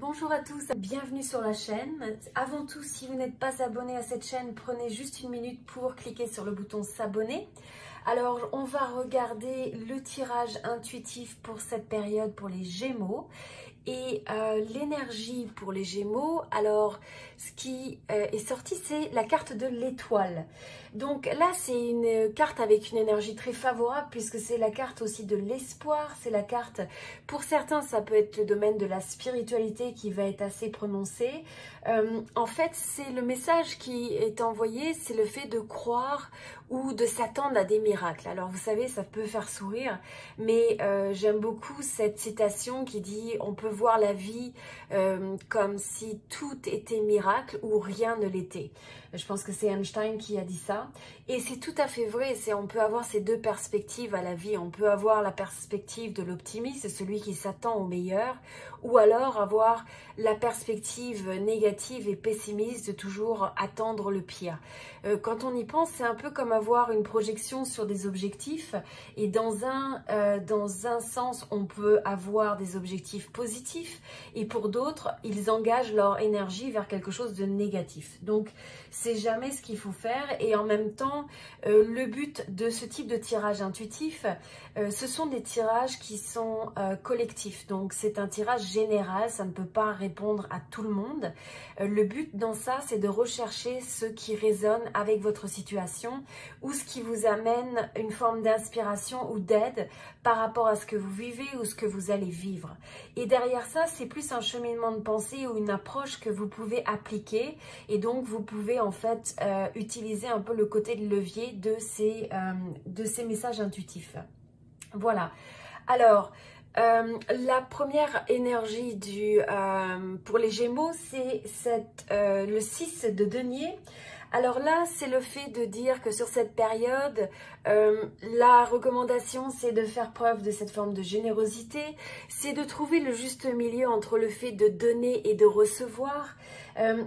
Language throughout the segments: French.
Bonjour à tous, bienvenue sur la chaîne. Avant tout, si vous n'êtes pas abonné à cette chaîne, prenez juste une minute pour cliquer sur le bouton s'abonner. Alors, on va regarder le tirage intuitif pour cette période pour les Gémeaux et l'énergie pour les Gémeaux. Alors, ce qui est sorti, c'est la carte de l'étoile. Donc là, c'est une carte avec une énergie très favorable puisque c'est la carte aussi de l'espoir. C'est la carte, pour certains, ça peut être le domaine de la spiritualité qui va être assez prononcé. En fait, c'est le message qui est envoyé, c'est le fait de croire ou de s'attendre à des miracles. Alors vous savez, ça peut faire sourire, mais j'aime beaucoup cette citation qui dit « On peut voir la vie comme si tout était miracle ou rien ne l'était ». Je pense que c'est Einstein qui a dit ça. Et c'est tout à fait vrai, on peut avoir ces deux perspectives à la vie. On peut avoir la perspective de l'optimisme, celui qui s'attend au meilleur, ou alors avoir la perspective négative et pessimiste de toujours attendre le pire. Quand on y pense, c'est un peu comme avoir une projection sur des objectifs. Et dans un sens, on peut avoir des objectifs positifs. Et pour d'autres, ils engagent leur énergie vers quelque chose de négatif. Donc, c'est jamais ce qu'il faut faire. Et en même temps, le but de ce type de tirage intuitif, ce sont des tirages qui sont collectifs. Donc, c'est un tirage général, ça ne peut pas répondre à tout le monde. Le but dans ça, c'est de rechercher ce qui résonne avec votre situation ou ce qui vous amène une forme d'inspiration ou d'aide par rapport à ce que vous vivez ou ce que vous allez vivre. Et derrière ça, c'est plus un cheminement de pensée ou une approche que vous pouvez appliquer et donc vous pouvez en fait utiliser un peu le côté de levier de ces messages intuitifs. Voilà. Alors, la première énergie pour les Gémeaux, c'est le 6 de denier. Alors là, c'est le fait de dire que sur cette période, la recommandation, c'est de faire preuve de cette forme de générosité, c'est de trouver le juste milieu entre le fait de donner et de recevoir.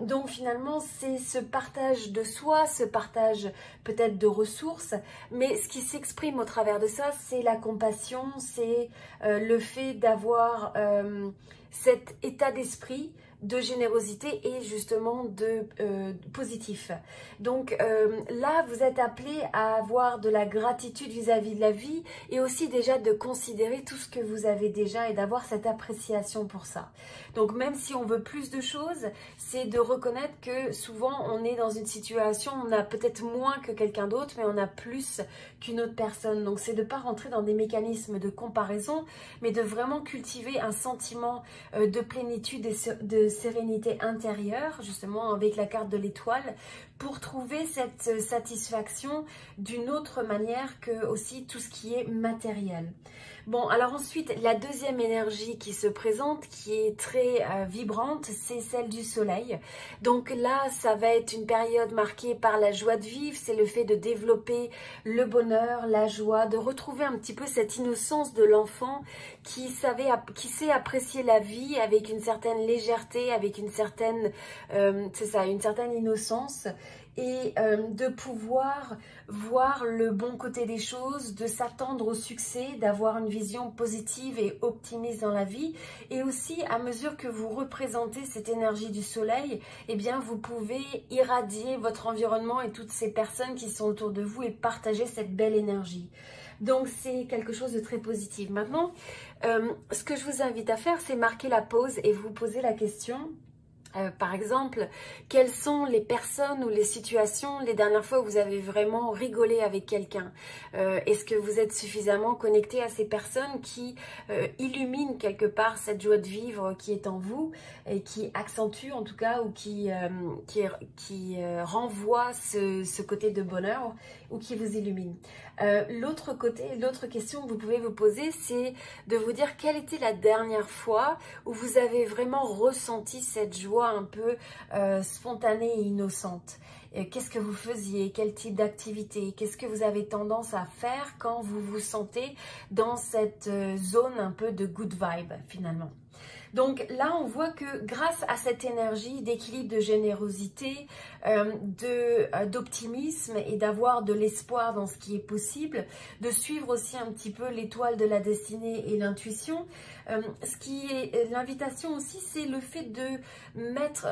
Donc finalement, c'est ce partage de soi, ce partage peut-être de ressources, mais ce qui s'exprime au travers de ça, c'est la compassion, c'est le fait d'avoir cet état d'esprit de générosité et justement de positif. Donc là, vous êtes appelé à avoir de la gratitude vis-à-vis de la vie et aussi déjà de considérer tout ce que vous avez déjà et d'avoir cette appréciation pour ça. Donc même si on veut plus de choses, c'est de reconnaître que souvent on est dans une situation, on a peut-être moins que quelqu'un d'autre, mais on a plus qu'une autre personne. Donc c'est de ne pas rentrer dans des mécanismes de comparaison, mais de vraiment cultiver un sentiment de plénitude et de sérénité intérieure, justement avec la carte de l'étoile, pour trouver cette satisfaction d'une autre manière que aussi tout ce qui est matériel. Bon, alors ensuite, la deuxième énergie qui se présente, qui est très vibrante, c'est celle du soleil. Donc là, ça va être une période marquée par la joie de vivre, c'est le fait de développer le bonheur, la joie, de retrouver un petit peu cette innocence de l'enfant qui sait apprécier la vie avec une certaine légèreté, avec une certaine, une certaine innocence. Et de pouvoir voir le bon côté des choses, de s'attendre au succès, d'avoir une vision positive et optimiste dans la vie. Et aussi, à mesure que vous représentez cette énergie du soleil, eh bien, vous pouvez irradier votre environnement et toutes ces personnes qui sont autour de vous et partager cette belle énergie. Donc, c'est quelque chose de très positif. Maintenant, ce que je vous invite à faire, c'est marquer la pause et vous poser la question... par exemple, quelles sont les personnes ou les situations les dernières fois où vous avez vraiment rigolé avec quelqu'un? Est-ce que vous êtes suffisamment connecté à ces personnes qui illuminent quelque part cette joie de vivre qui est en vous et qui accentue en tout cas ou qui renvoie ce côté de bonheur ou qui vous illumine? L'autre question que vous pouvez vous poser, c'est de vous dire quelle était la dernière fois où vous avez vraiment ressenti cette joie un peu spontanée et innocente. Qu'est-ce que vous faisiez? Quel type d'activité? Qu'est-ce que vous avez tendance à faire quand vous vous sentez dans cette zone un peu de good vibe finalement? Donc là, on voit que grâce à cette énergie d'équilibre, de générosité, d'optimisme et d'avoir de l'espoir dans ce qui est possible, de suivre aussi un petit peu l'étoile de la destinée et l'intuition, Ce qui est l'invitation aussi, c'est le fait de mettre...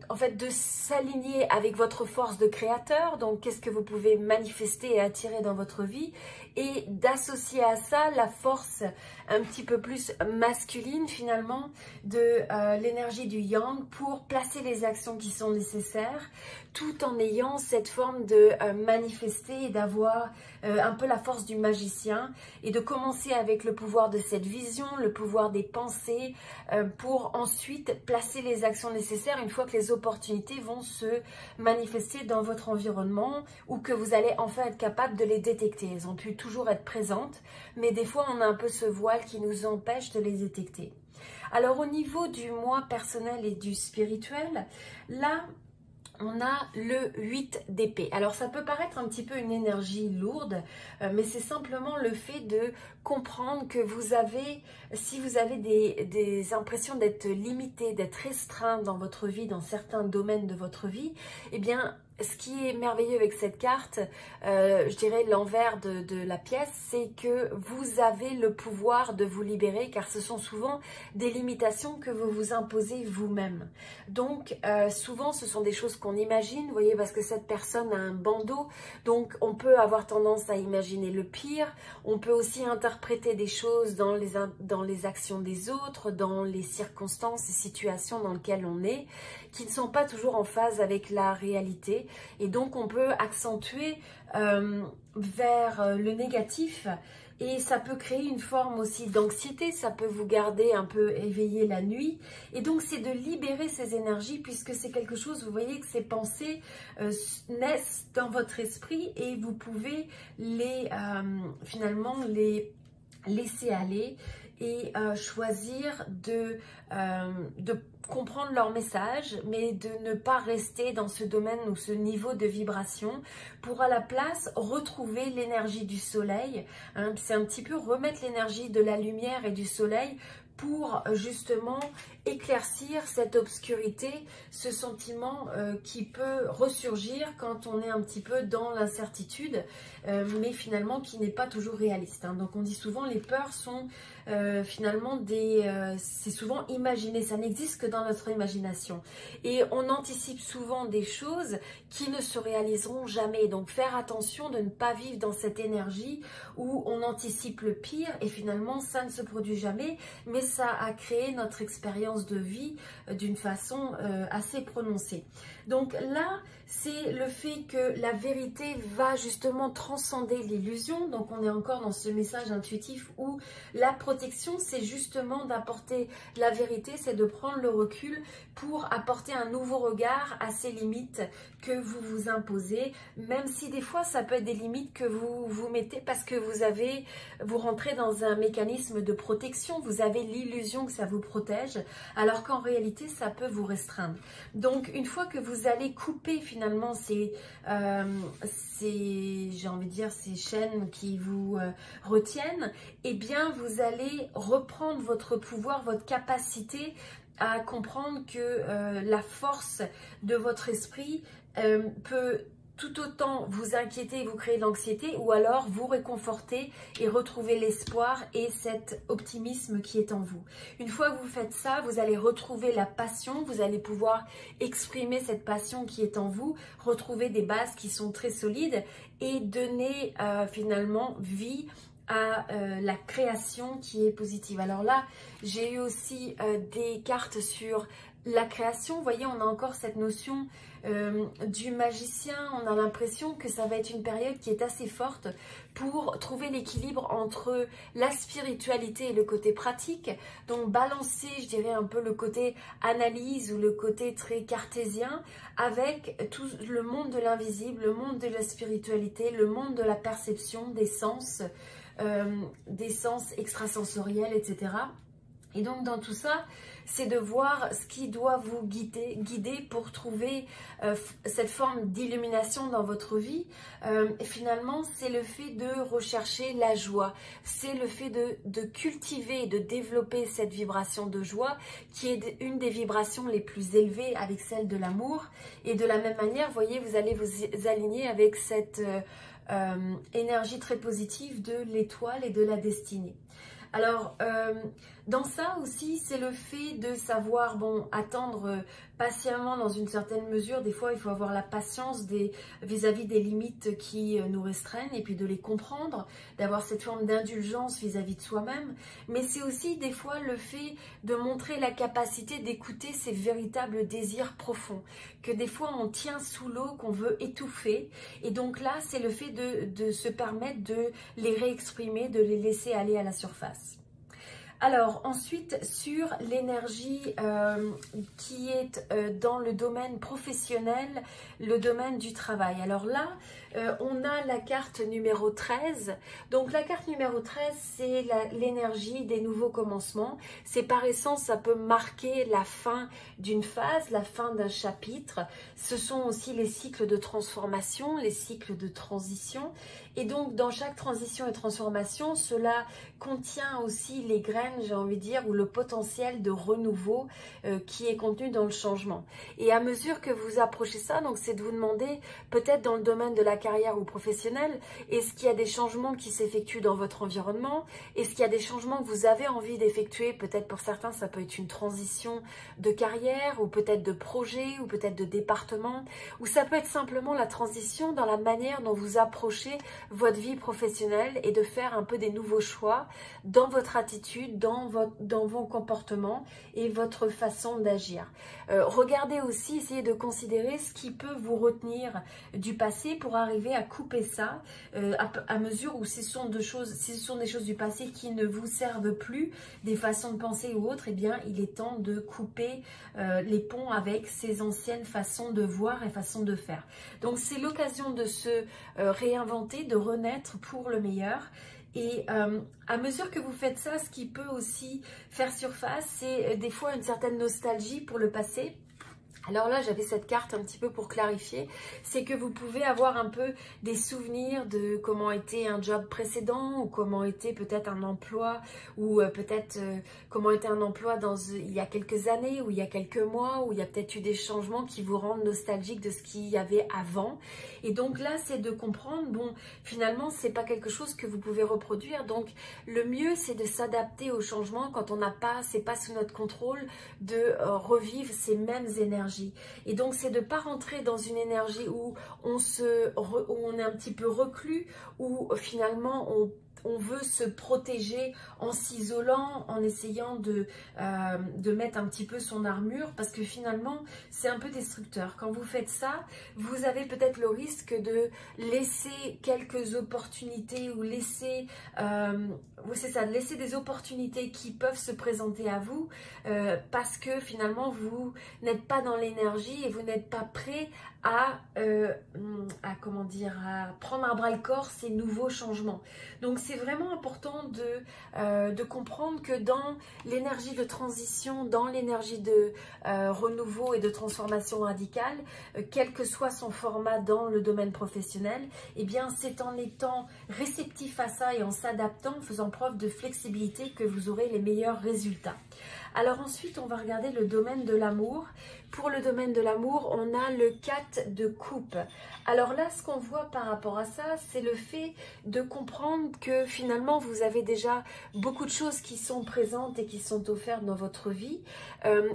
en fait, de s'aligner avec votre force de créateur, donc qu'est-ce que vous pouvez manifester et attirer dans votre vie, et d'associer à ça la force un petit peu plus masculine finalement de l'énergie du yang pour placer les actions qui sont nécessaires, tout en ayant cette forme de manifester et d'avoir un peu la force du magicien, et de commencer avec le pouvoir de cette vision, le pouvoir des pensées, pour ensuite placer les actions nécessaires une fois que les opportunités vont se manifester dans votre environnement, ou que vous allez enfin être capable de les détecter. Elles ont pu toujours être présentes, mais des fois on a un peu ce voile qui nous empêche de les détecter. Alors au niveau du moi personnel et du spirituel, là on a le 8 d'épée. Alors ça peut paraître un petit peu une énergie lourde, mais c'est simplement le fait de comprendre que vous avez, si vous avez des impressions d'être limité, d'être restreint dans votre vie, dans certains domaines de votre vie, eh bien ce qui est merveilleux avec cette carte, je dirais l'envers de la pièce, c'est que vous avez le pouvoir de vous libérer, car ce sont souvent des limitations que vous vous imposez vous-même. Donc souvent ce sont des choses qu'on imagine, vous voyez, parce que cette personne a un bandeau, donc on peut avoir tendance à imaginer le pire. On peut aussi interpréter des choses dans les actions des autres, dans les circonstances et situations dans lesquelles on est, qui ne sont pas toujours en phase avec la réalité. Et donc on peut accentuer vers le négatif, et ça peut créer une forme aussi d'anxiété, ça peut vous garder un peu éveillé la nuit. Et donc c'est de libérer ces énergies, puisque c'est quelque chose, vous voyez que ces pensées naissent dans votre esprit, et vous pouvez finalement les laisser aller et choisir de comprendre leur message, mais de ne pas rester dans ce domaine ou ce niveau de vibration, pour à la place retrouver l'énergie du soleil. Hein, c'est un petit peu remettre l'énergie de la lumière et du soleil pour justement éclaircir cette obscurité, ce sentiment qui peut ressurgir quand on est un petit peu dans l'incertitude, mais finalement qui n'est pas toujours réaliste. Hein. Donc on dit souvent les peurs sont finalement c'est souvent imaginé, ça n'existe que dans notre imagination. Et on anticipe souvent des choses qui ne se réaliseront jamais. Donc faire attention de ne pas vivre dans cette énergie où on anticipe le pire et finalement ça ne se produit jamais, mais ça a créé notre expérience de vie d'une façon assez prononcée. Donc là, c'est le fait que la vérité va justement transcender l'illusion. Donc on est encore dans ce message intuitif où la protection, c'est justement d'apporter la vérité, c'est de prendre le recul pour apporter un nouveau regard à ces limites que vous vous imposez, même si des fois ça peut être des limites que vous vous mettez parce que vous rentrez dans un mécanisme de protection, vous avez l'illusion que ça vous protège, alors qu'en réalité ça peut vous restreindre. Donc une fois que vous allez couper finalement j'ai envie de dire ces chaînes qui vous retiennent, eh bien vous allez reprendre votre pouvoir, votre capacité à comprendre que la force de votre esprit peut tout autant vous inquiéter et vous créer de l'anxiété, ou alors vous réconforter et retrouver l'espoir et cet optimisme qui est en vous. Une fois que vous faites ça, vous allez retrouver la passion, vous allez pouvoir exprimer cette passion qui est en vous, retrouver des bases qui sont très solides et donner finalement vie à la création qui est positive. Alors là, j'ai eu aussi des cartes sur la création. Vous voyez, on a encore cette notion du magicien. On a l'impression que ça va être une période qui est assez forte pour trouver l'équilibre entre la spiritualité et le côté pratique. Donc balancer, je dirais, un peu le côté analyse ou le côté très cartésien avec tout le monde de l'invisible, le monde de la spiritualité, le monde de la perception, des sens extrasensoriels, etc. Et donc dans tout ça, c'est de voir ce qui doit vous guider pour trouver cette forme d'illumination dans votre vie. Et finalement, c'est le fait de rechercher la joie. C'est le fait de cultiver, de développer cette vibration de joie qui est une des vibrations les plus élevées avec celle de l'amour. Et de la même manière, vous voyez, vous allez vous aligner avec cette énergie très positive de l'étoile et de la destinée. Alors, Dans ça aussi, c'est le fait de savoir, bon, attendre patiemment dans une certaine mesure. Des fois, il faut avoir la patience vis-à-vis des limites qui nous restreignent et puis de les comprendre, d'avoir cette forme d'indulgence vis-à-vis de soi-même. Mais c'est aussi des fois le fait de montrer la capacité d'écouter ses véritables désirs profonds, que des fois on tient sous l'eau, qu'on veut étouffer. Et donc là, c'est le fait de se permettre de les réexprimer, de les laisser aller à la surface. Alors ensuite, sur l'énergie qui est dans le domaine professionnel, le domaine du travail. Alors là, on a la carte numéro 13. Donc la carte numéro 13, c'est l'énergie des nouveaux commencements. C'est par essence, ça peut marquer la fin d'une phase, la fin d'un chapitre. Ce sont aussi les cycles de transformation, les cycles de transition. Et donc dans chaque transition et transformation, cela contient aussi les graines, j'ai envie de dire, ou le potentiel de renouveau qui est contenu dans le changement. Et à mesure que vous approchez ça, donc c'est de vous demander, peut-être dans le domaine de la carrière ou professionnelle, est-ce qu'il y a des changements qui s'effectuent dans votre environnement? Est-ce qu'il y a des changements que vous avez envie d'effectuer? Peut-être pour certains, ça peut être une transition de carrière, ou peut-être de projet, ou peut-être de département, ou ça peut être simplement la transition dans la manière dont vous approchez votre vie professionnelle et de faire un peu des nouveaux choix dans votre attitude, dans vos comportements et votre façon d'agir. Regardez aussi, essayez de considérer ce qui peut vous retenir du passé pour arriver à couper ça à mesure où si ce sont des choses du passé qui ne vous servent plus, des façons de penser ou autres, eh bien il est temps de couper les ponts avec ces anciennes façons de voir et façons de faire. Donc c'est l'occasion de se réinventer, de renaître pour le meilleur. Et à mesure que vous faites ça, ce qui peut aussi faire surface, c'est des fois une certaine nostalgie pour le passé. Alors là, j'avais cette carte un petit peu pour clarifier, c'est que vous pouvez avoir un peu des souvenirs de comment était un job précédent ou comment était peut-être un emploi ou peut-être comment était un emploi il y a quelques années ou il y a quelques mois où il y a peut-être eu des changements qui vous rendent nostalgique de ce qu'il y avait avant. Et donc là, c'est de comprendre, bon, finalement, c'est pas quelque chose que vous pouvez reproduire. Donc le mieux, c'est de s'adapter aux changements quand on n'a pas, c'est pas sous notre contrôle de revivre ces mêmes énergies. Et donc c'est de ne pas rentrer dans une énergie où on est un petit peu reclus, où finalement on veut se protéger en s'isolant, en essayant de mettre un petit peu son armure, parce que finalement c'est un peu destructeur. Quand vous faites ça, vous avez peut-être le risque de laisser quelques opportunités ou laisser, de laisser des opportunités qui peuvent se présenter à vous parce que finalement vous n'êtes pas dans l'énergie et vous n'êtes pas prêt à prendre à bras le corps ces nouveaux changements. Donc c'est vraiment important de comprendre que dans l'énergie de transition, dans l'énergie de renouveau et de transformation radicale, quel que soit son format dans le domaine professionnel, eh bien c'est en étant réceptif à ça et en s'adaptant, en faisant preuve de flexibilité que vous aurez les meilleurs résultats. Alors ensuite, on va regarder le domaine de l'amour. Pour le domaine de l'amour, on a le 4 de coupe. Alors là, ce qu'on voit par rapport à ça, c'est le fait de comprendre que finalement, vous avez déjà beaucoup de choses qui sont présentes et qui sont offertes dans votre vie.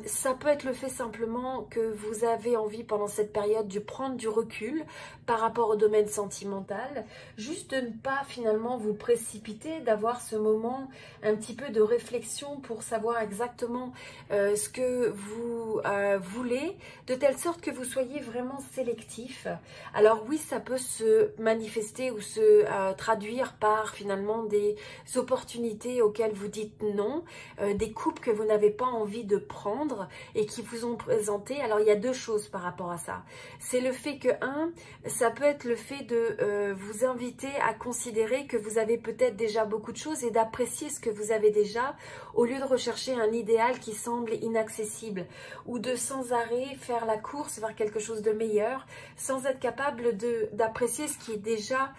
Ça peut être le fait simplement que vous avez envie pendant cette période de prendre du recul par rapport au domaine sentimental, juste de ne pas finalement vous précipiter, d'avoir ce moment un petit peu de réflexion pour savoir exactement ce que vous voulez, de telle sorte que vous soyez vraiment sélectif. Alors oui, ça peut se manifester ou se traduire par finalement des opportunités auxquelles vous dites non, des coupes que vous n'avez pas envie de prendre et qui vous ont présenté. Alors il y a deux choses par rapport à ça. C'est le fait que, ça peut être le fait de vous inviter à considérer que vous avez peut-être déjà beaucoup de choses et d'apprécier ce que vous avez déjà au lieu de rechercher un idéal qui semble inaccessible ou de sans arrêt faire la course vers quelque chose de meilleur sans être capable d'apprécier ce qui est déjà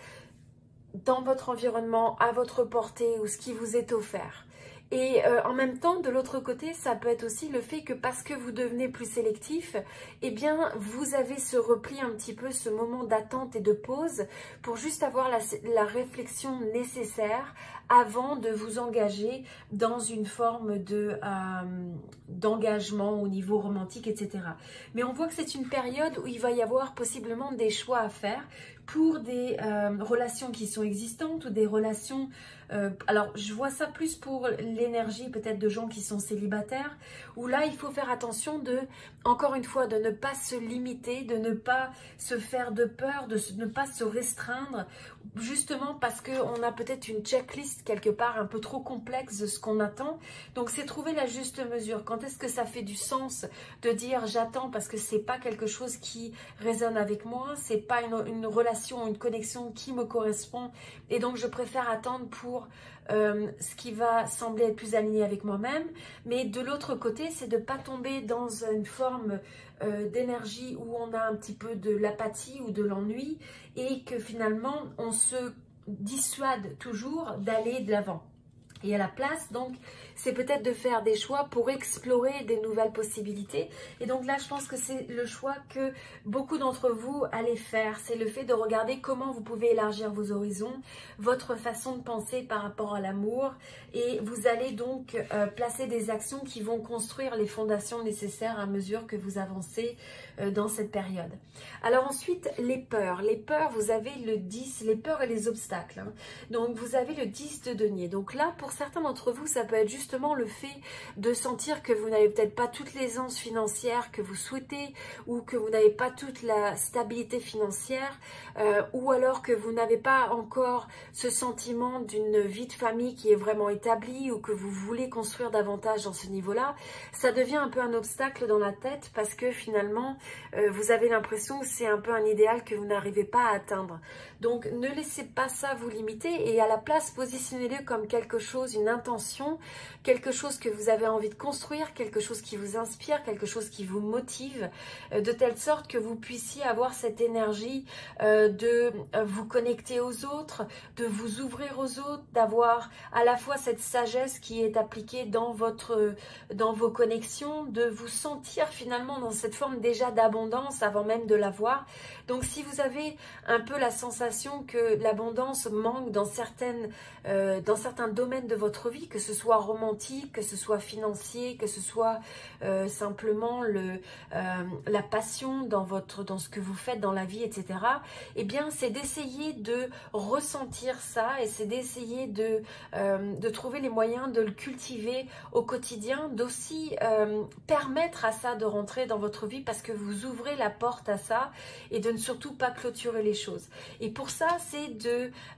dans votre environnement, à votre portée ou ce qui vous est offert. Et en même temps, de l'autre côté, ça peut être aussi le fait que parce que vous devenez plus sélectif, eh bien, vous avez ce repli un petit peu, ce moment d'attente et de pause pour juste avoir la réflexion nécessaire avant de vous engager dans une forme d'engagement au niveau romantique, etc. Mais on voit que c'est une période où il va y avoir possiblement des choix à faire pour des relations qui sont existantes ou des relations... alors, je vois ça plus pour l'énergie peut-être de gens qui sont célibataires, où là, il faut faire attention encore une fois, de ne pas se limiter, de ne pas se faire de peur, de ne pas se restreindre, justement parce qu'on a peut-être une checklist quelque part un peu trop complexe de ce qu'on attend. Donc, c'est trouver la juste mesure. Quand est-ce que ça fait du sens de dire j'attends parce que c'est pas quelque chose qui résonne avec moi, c'est pas une relation, une connexion qui me correspond et donc je préfère attendre pour ce qui va sembler être plus aligné avec moi-même. Mais de l'autre côté, c'est de ne pas tomber dans une forme d'énergie où on a un petit peu de l'apathie ou de l'ennui et que finalement on se dissuade toujours d'aller de l'avant. Et à la place, donc, c'est peut-être de faire des choix pour explorer des nouvelles possibilités. Et donc là, je pense que c'est le choix que beaucoup d'entre vous allez faire. C'est le fait de regarder comment vous pouvez élargir vos horizons, votre façon de penser par rapport à l'amour. Et vous allez donc placer des actions qui vont construire les fondations nécessaires à mesure que vous avancez dans cette période. Alors ensuite, les peurs. Les peurs, vous avez le 10, les peurs et les obstacles. Hein. Donc vous avez le 10 de denier. Donc là, pour certains d'entre vous, ça peut être justement le fait de sentir que vous n'avez peut-être pas toute l'aisance financière que vous souhaitez ou que vous n'avez pas toute la stabilité financière ou alors que vous n'avez pas encore ce sentiment d'une vie de famille qui est vraiment établie ou que vous voulez construire davantage dans ce niveau-là. Ça devient un peu un obstacle dans la tête parce que finalement, vous avez l'impression que c'est un peu un idéal que vous n'arrivez pas à atteindre. Donc, ne laissez pas ça vous limiter et à la place, positionnez-le comme quelque chose, une intention, quelque chose que vous avez envie de construire, quelque chose qui vous inspire, quelque chose qui vous motive, de telle sorte que vous puissiez avoir cette énergie de vous connecter aux autres, de vous ouvrir aux autres, d'avoir à la fois cette sagesse qui est appliquée dans vos connexions, de vous sentir finalement dans cette forme déjà d'abondance avant même de l'avoir. Donc si vous avez un peu la sensation que l'abondance manque dans certains domaines de votre vie, que ce soit romantique, que ce soit financier, que ce soit simplement la passion dans ce que vous faites dans la vie, etc. Eh bien, c'est d'essayer de ressentir ça et c'est d'essayer de trouver les moyens de le cultiver au quotidien, d'aussi permettre à ça de rentrer dans votre vie parce que vous ouvrez la porte à ça et de ne surtout pas clôturer les choses. Et pour ça, c'est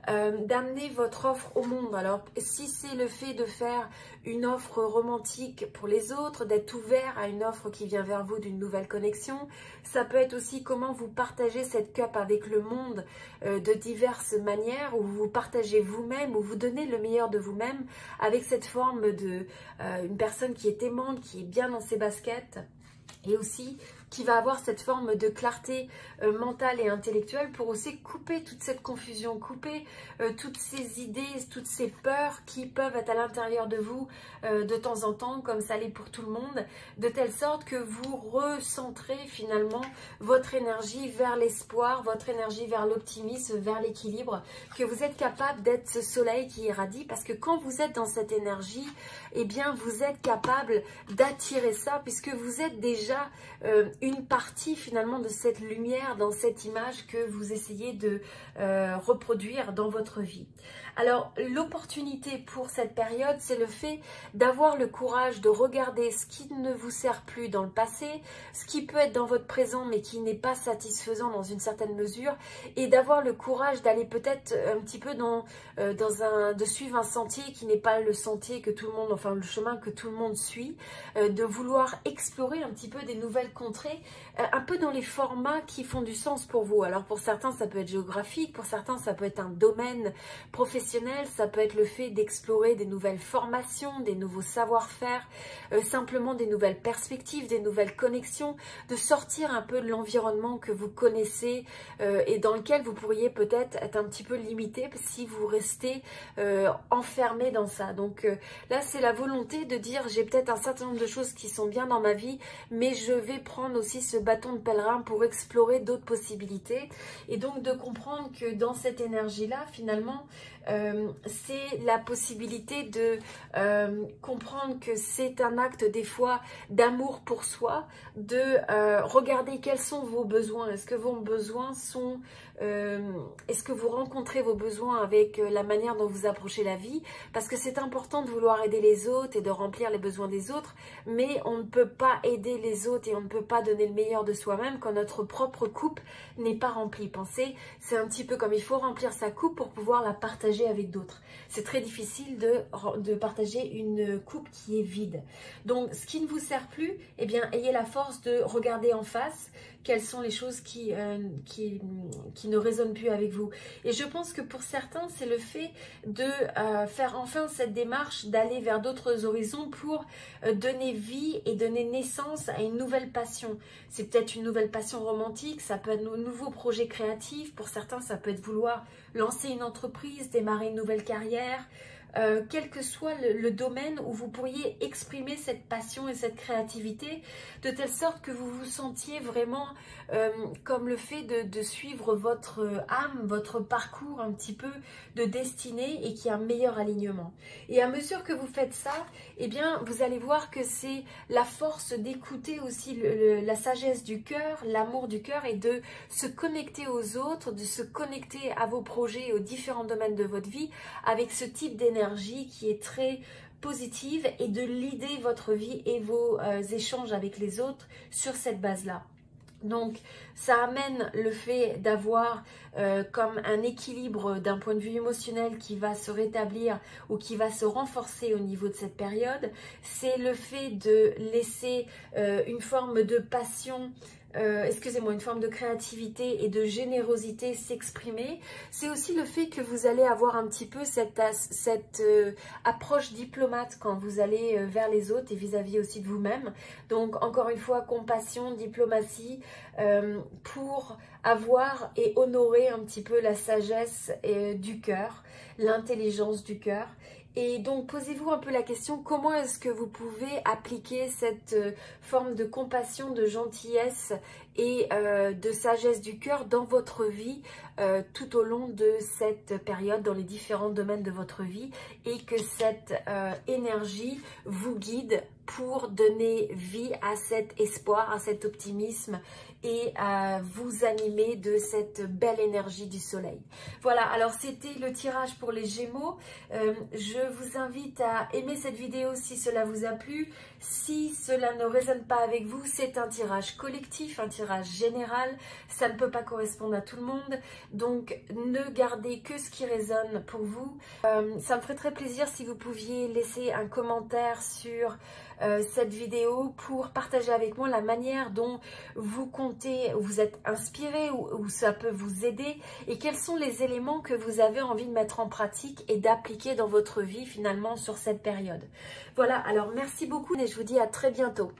d'amener votre offre au monde. Alors, si c'est le fait de faire une offre romantique pour les autres, d'être ouvert à une offre qui vient vers vous d'une nouvelle connexion, ça peut être aussi comment vous partagez cette cup avec le monde de diverses manières, où vous partagez vous-même, où vous donnez le meilleur de vous-même avec cette forme une personne qui est aimante, qui est bien dans ses baskets et aussi qui va avoir cette forme de clarté mentale et intellectuelle pour aussi couper toute cette confusion, couper toutes ces idées, toutes ces peurs qui peuvent être à l'intérieur de vous de temps en temps, comme ça l'est pour tout le monde, de telle sorte que vous recentrez finalement votre énergie vers l'espoir, votre énergie vers l'optimisme, vers l'équilibre, que vous êtes capable d'être ce soleil qui irradie, parce que quand vous êtes dans cette énergie, eh bien vous êtes capable d'attirer ça, puisque vous êtes déjà une partie finalement de cette lumière dans cette image que vous essayez de reproduire dans votre vie. Alors l'opportunité pour cette période, c'est le fait d'avoir le courage de regarder ce qui ne vous sert plus dans le passé, ce qui peut être dans votre présent mais qui n'est pas satisfaisant dans une certaine mesure, et d'avoir le courage d'aller peut-être un petit peu de suivre un sentier qui n'est pas le sentier que tout le monde, enfin le chemin que tout le monde suit, de vouloir explorer un petit peu des nouvelles contrées, un peu dans les formats qui font du sens pour vous. Alors pour certains, ça peut être géographique, pour certains, ça peut être un domaine professionnel, ça peut être le fait d'explorer des nouvelles formations, des nouveaux savoir-faire, simplement des nouvelles perspectives, des nouvelles connexions, de sortir un peu de l'environnement que vous connaissez et dans lequel vous pourriez peut-être être un petit peu limité si vous restez enfermé dans ça. Donc là, c'est la volonté de dire j'ai peut-être un certain nombre de choses qui sont bien dans ma vie, mais je vais prendre aussi ce bâton de pèlerin pour explorer d'autres possibilités. Et donc de comprendre que dans cette énergie-là, finalement, c'est la possibilité de comprendre que c'est un acte des fois d'amour pour soi, de regarder quels sont vos besoins. Est-ce que vos besoins sont... est-ce que vous rencontrez vos besoins avec la manière dont vous approchez la vie? Parce que c'est important de vouloir aider les autres et de remplir les besoins des autres, mais on ne peut pas aider les autres et on ne peut pas donner le meilleur de soi-même quand notre propre coupe n'est pas remplie. Pensez, c'est un petit peu comme il faut remplir sa coupe pour pouvoir la partager avec d'autres. C'est très difficile de partager une coupe qui est vide. Donc, ce qui ne vous sert plus, eh bien, ayez la force de regarder en face quelles sont les choses qui ne résonnent plus avec vous. Et je pense que pour certains, c'est le fait de faire enfin cette démarche d'aller vers d'autres horizons pour donner vie et donner naissance à une nouvelle passion. C'est peut-être une nouvelle passion romantique, ça peut être un nouveau projet créatif. Pour certains, ça peut être vouloir lancer une entreprise, démarrer une nouvelle carrière. Quel que soit le domaine où vous pourriez exprimer cette passion et cette créativité, de telle sorte que vous vous sentiez vraiment comme le fait de suivre votre âme, votre parcours un petit peu de destinée et qu'il y a un meilleur alignement. Et à mesure que vous faites ça, eh bien, vous allez voir que c'est la force d'écouter aussi la sagesse du cœur, l'amour du cœur et de se connecter aux autres, de se connecter à vos projets et aux différents domaines de votre vie avec ce type d'énergie qui est très positive et de leader votre vie et vos échanges avec les autres sur cette base-là. Donc, ça amène le fait d'avoir comme un équilibre d'un point de vue émotionnel qui va se rétablir ou qui va se renforcer au niveau de cette période. C'est le fait de laisser une forme de passion, une forme de créativité et de générosité s'exprimer. C'est aussi le fait que vous allez avoir un petit peu cette approche diplomate quand vous allez vers les autres et vis-à-vis aussi de vous-même. Donc encore une fois, compassion, diplomatie, pour avoir et honorer un petit peu la sagesse du cœur, l'intelligence du cœur. Et donc, posez-vous un peu la question, comment est-ce que vous pouvez appliquer cette forme de compassion, de gentillesse et de sagesse du cœur dans votre vie tout au long de cette période, dans les différents domaines de votre vie, et que cette énergie vous guide pour donner vie à cet espoir, à cet optimisme et à vous animer de cette belle énergie du soleil. Voilà, alors c'était le tirage pour les Gémeaux. Je vous invite à aimer cette vidéo si cela vous a plu. Si cela ne résonne pas avec vous, c'est un tirage collectif, un tirage général. Ça ne peut pas correspondre à tout le monde. Donc, ne gardez que ce qui résonne pour vous. Ça me ferait très plaisir si vous pouviez laisser un commentaire sur cette vidéo pour partager avec moi la manière dont vous comptez, vous êtes inspiré ou ça peut vous aider et quels sont les éléments que vous avez envie de mettre en pratique et d'appliquer dans votre vie finalement sur cette période. Voilà, alors merci beaucoup et je vous dis à très bientôt.